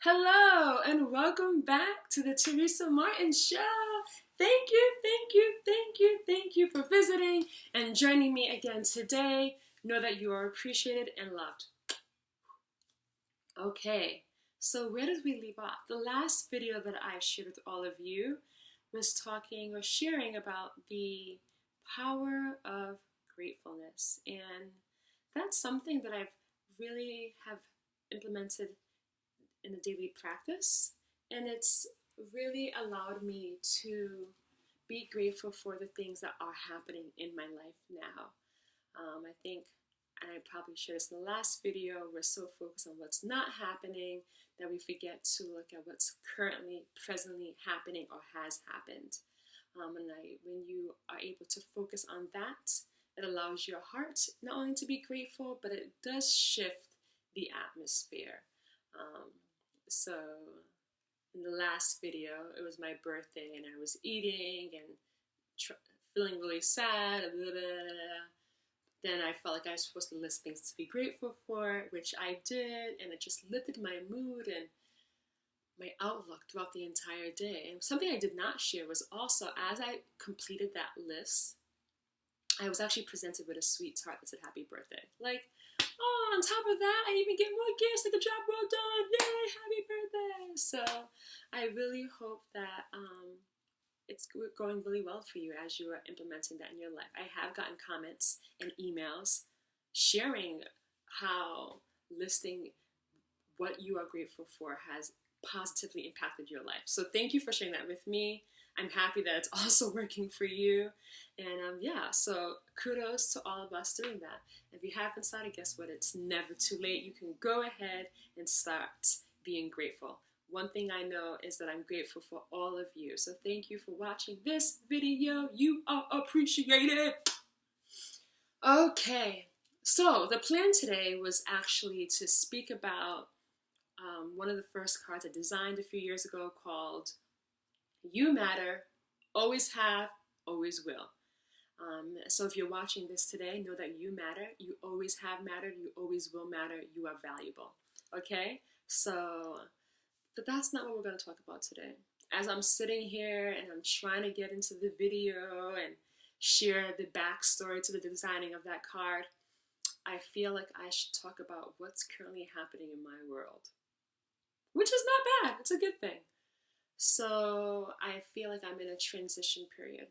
Hello and welcome back to the Teresa Martin Show. Thank you for visiting and joining me again today. Know that you are appreciated and loved. Okay, so where did we leave off? The last video that I shared with all of you was talking or sharing about the power of gratefulness, and that's something that I've really have implemented in the daily practice, and it's really allowed me to be grateful for the things that are happening in my life now. I think, and I probably shared this in the last video, we're so focused on what's not happening that we forget to look at what's currently, presently happening or has happened. When you are able to focus on that, it allows your heart not only to be grateful, but it does shift the atmosphere. Um, so in the last video, it was my birthday and I was eating and feeling really sad. Blah, blah, blah. Then I felt like I was supposed to list things to be grateful for, which I did, and it just lifted my mood and my outlook throughout the entire day. And something I did not share was also, as I completed that list, I was actually presented with a sweet tart that said happy birthday. Like, oh, on top of that, I even get more gifts, like a job well done, yay, happy birthday. So I really hope that it's going really well for you as you are implementing that in your life. I have gotten comments and emails sharing how listing what you are grateful for has positively impacted your life. So thank you for sharing that with me. I'm happy that it's also working for you. And yeah, so kudos to all of us doing that. If you haven't started, guess what? It's never too late. You can go ahead and start being grateful. One thing I know is that I'm grateful for all of you. So thank you for watching this video. You are appreciated. Okay, so the plan today was actually to speak about one of the first cards I designed a few years ago called You Matter, Always Have, Always Will. So if you're watching this today, know that you matter, you always have mattered, you always will matter, you are valuable. Okay? So, but that's not what we're going to talk about today. As I'm sitting here and I'm trying to get into the video and share the backstory to the designing of that card, I feel like I should talk about what's currently happening in my world. Which is not bad, it's a good thing. So I feel like I'm in a transition period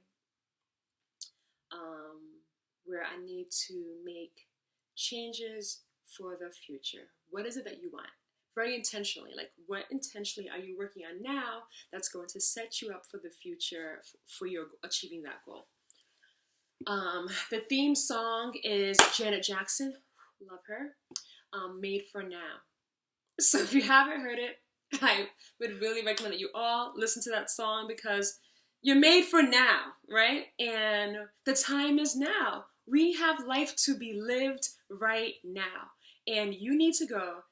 where I need to make changes for the future. What is it that you want? Very intentionally, like what intentionally are you working on now that's going to set you up for the future for your achieving that goal? The theme song is Janet Jackson, love her, Made for Now. So if you haven't heard it, I would really recommend that you all listen to that song because you're made for now, right? And the time is now. We have life to be lived right now. And you need to go,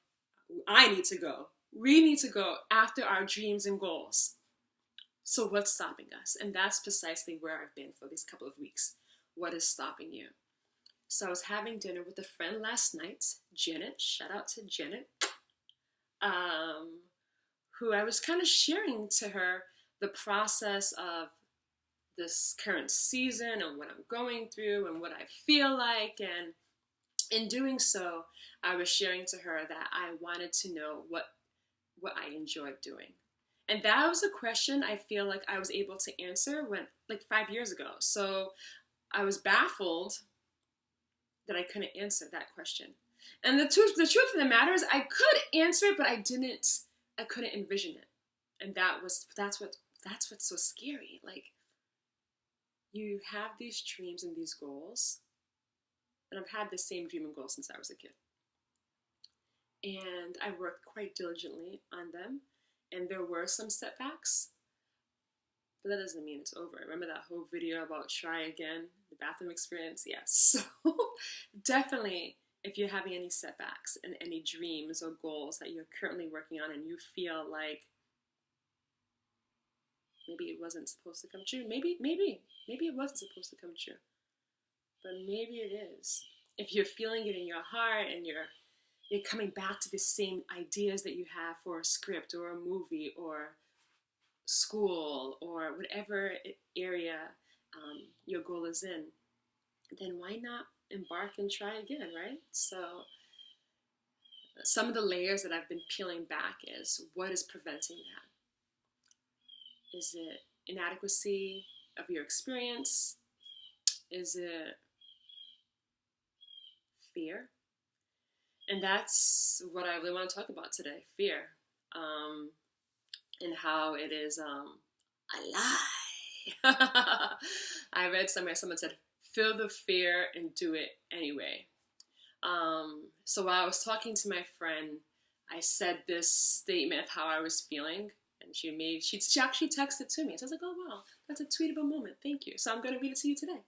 I need to go, we need to go after our dreams and goals. So what's stopping us? And that's precisely where I've been for these couple of weeks. What is stopping you? So I was having dinner with a friend last night, Janet, shout out to Janet, who I was kind of sharing to her the process of this current season and what I'm going through and what I feel like. And in doing so, I was sharing to her that I wanted to know what I enjoyed doing. And that was a question I feel like I was able to answer when like 5 years ago. So I was baffled that I couldn't answer that question. And the truth of the matter is I could answer it, but I couldn't envision it. And that's what's so scary. Like, you have these dreams and these goals, and I've had the same dream and goal since I was a kid. And I worked quite diligently on them, and there were some setbacks, but that doesn't mean it's over. Remember that whole video about try again, the bathroom experience? Yes. So definitely, if you're having any setbacks and any dreams or goals that you're currently working on and you feel like maybe it wasn't supposed to come true, maybe it wasn't supposed to come true, but maybe it is. If you're feeling it in your heart and you're you're coming back to the same ideas that you have for a script or a movie or school or whatever area your goal is in, then why not embark and try again, right? So some of the layers that I've been peeling back is what is preventing that? Is it inadequacy of your experience? Is it fear? And that's what I really want to talk about today, fear. And how it is a lie. I read somewhere someone said, feel the fear and do it anyway. So while I was talking to my friend, I said this statement of how I was feeling, and she actually texted to me. So I was like, oh wow, that's a tweetable moment. Thank you. So I'm going to read it to you today.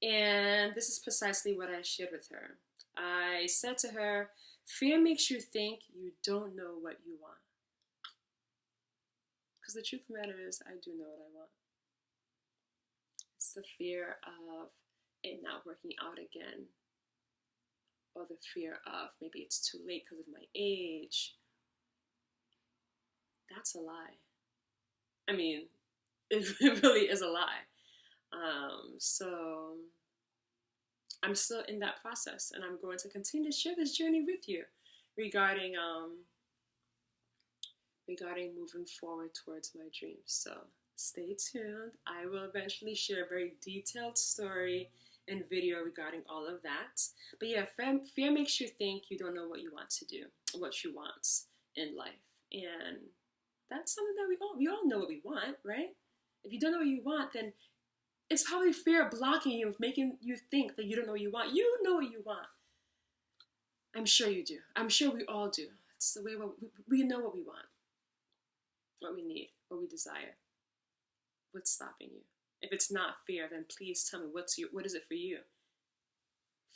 And this is precisely what I shared with her. I said to her, fear makes you think you don't know what you want. Because the truth of the matter is, I do know what I want. It's the fear of it not working out again, or the fear of maybe it's too late because of my age. That's a lie. I mean, it really is a lie. So I'm still in that process, and I'm going to continue to share this journey with you regarding moving forward towards my dreams. So stay tuned. I will eventually share a very detailed story and video regarding all of that. But yeah, fear makes you think you don't know what you want to do, what you want in life. And that's something that we all know what we want, right? If you don't know what you want, then it's probably fear blocking you, making you think that you don't know what you want. You know what you want. I'm sure you do. I'm sure we all do. It's the way we know what we want, what we need, what we desire. What's stopping you? If it's not fear, then please tell me what is it for you?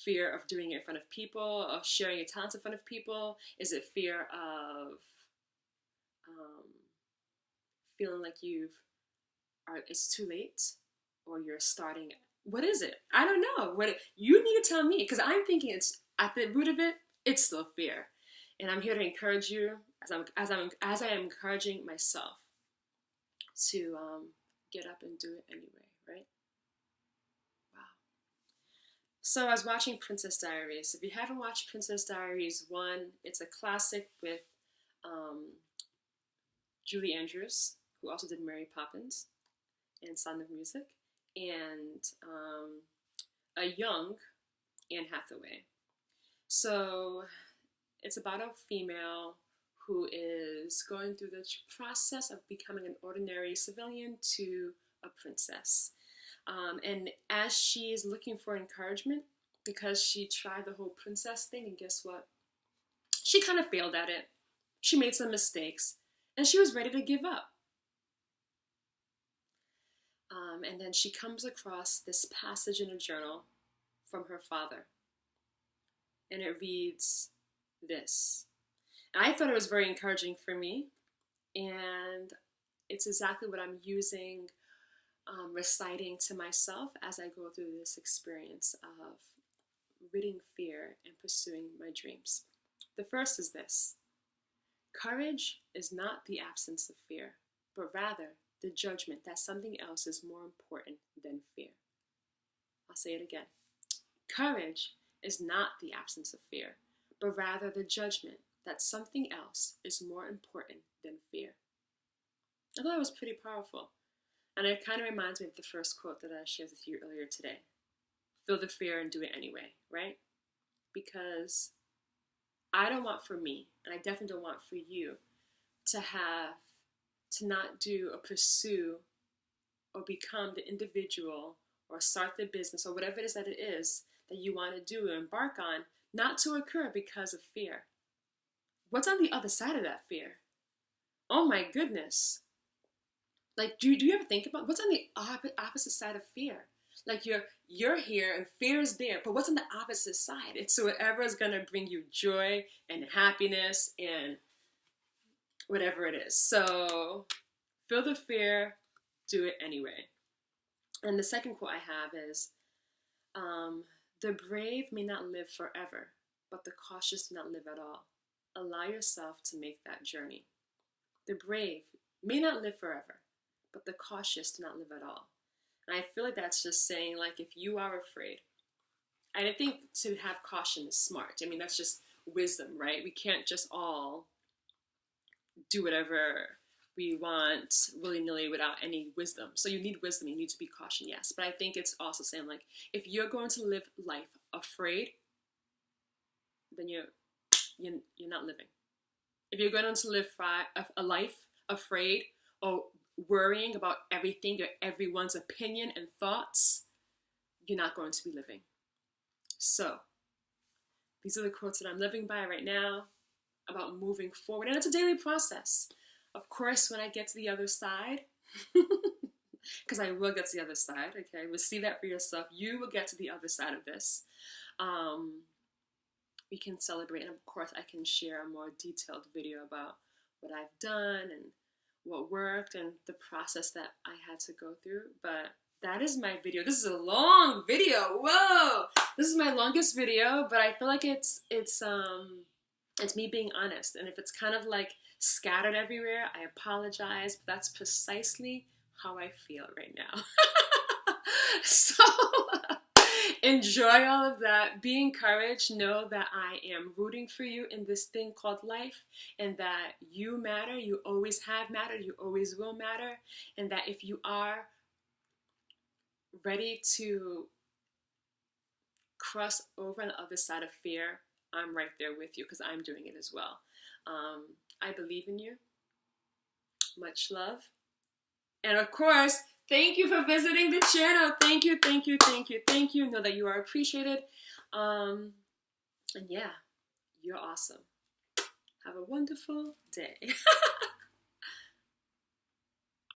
Fear of doing it in front of people, of sharing your talents in front of people? Is it fear of feeling like it's too late, or you're starting? What is it? I don't know. You need to tell me, because I'm thinking it's at the root of it. It's still fear, and I'm here to encourage you as I am encouraging myself to get up and do it anyway, right? Wow. So I was watching Princess Diaries. If you haven't watched Princess Diaries 1, it's a classic with um, Julie Andrews, who also did Mary Poppins and Sound of Music, and a young Anne Hathaway. So it's about a female who is going through the process of becoming an ordinary civilian to a princess. And as she's looking for encouragement, because she tried the whole princess thing, and guess what? She kind of failed at it. She made some mistakes, and she was ready to give up. And then she comes across this passage in a journal from her father. And it reads this. And I thought it was very encouraging for me. And it's exactly what I'm using, reciting to myself as I go through this experience of ridding fear and pursuing my dreams. The first is this: courage is not the absence of fear, but rather the judgment that something else is more important than fear. I'll say it again. Courage is not the absence of fear, but rather the judgment that something else is more important than fear. I thought it was pretty powerful. And it kind of reminds me of the first quote that I shared with you earlier today. Feel the fear and do it anyway, right? Because I don't want for me, and I definitely don't want for you, to not do or pursue or become the individual or start the business or whatever it is that you want to do or embark on, not to occur because of fear. What's on the other side of that fear? Oh my goodness. Like, do you ever think about what's on the opposite side of fear? Like you're here and fear is there, but what's on the opposite side? It's whatever is going to bring you joy and happiness and whatever it is. So feel the fear, do it anyway. And the second quote I have is, the brave may not live forever, but the cautious do not live at all. Allow yourself to make that journey. The brave may not live forever, but the cautious do not live at all. And I feel like that's just saying, like, if you are afraid, and I think to have caution is smart. I mean, that's just wisdom, right? We can't just all do whatever we want willy-nilly without any wisdom. So you need wisdom, you need to be caution, yes. But I think it's also saying, like, if you're going to live life afraid, then you're not living. If you're going to live a life afraid or worrying about everything or everyone's opinion and thoughts, you're not going to be living. So these are the quotes that I'm living by right now about moving forward. And it's a daily process. Of course, when I get to the other side, because I will get to the other side, okay? We'll see that for yourself. You will get to the other side of this. We can celebrate, and of course I can share a more detailed video about what I've done and what worked and the process that I had to go through. But that is my video. This is a long video. Whoa! This is my longest video, but I feel like it's me being honest. And if it's kind of like scattered everywhere, I apologize, but that's precisely how I feel right now. So enjoy all of that. Be encouraged. Know that I am rooting for you in this thing called life, and that you matter. You always have mattered. You always will matter. And that if you are ready to cross over on the other side of fear, I'm right there with you, because I'm doing it as well. I believe in you. Much love. And of course, thank you for visiting the channel. Thank you, thank you, thank you, thank you. Know that you are appreciated. And yeah, you're awesome. Have a wonderful day.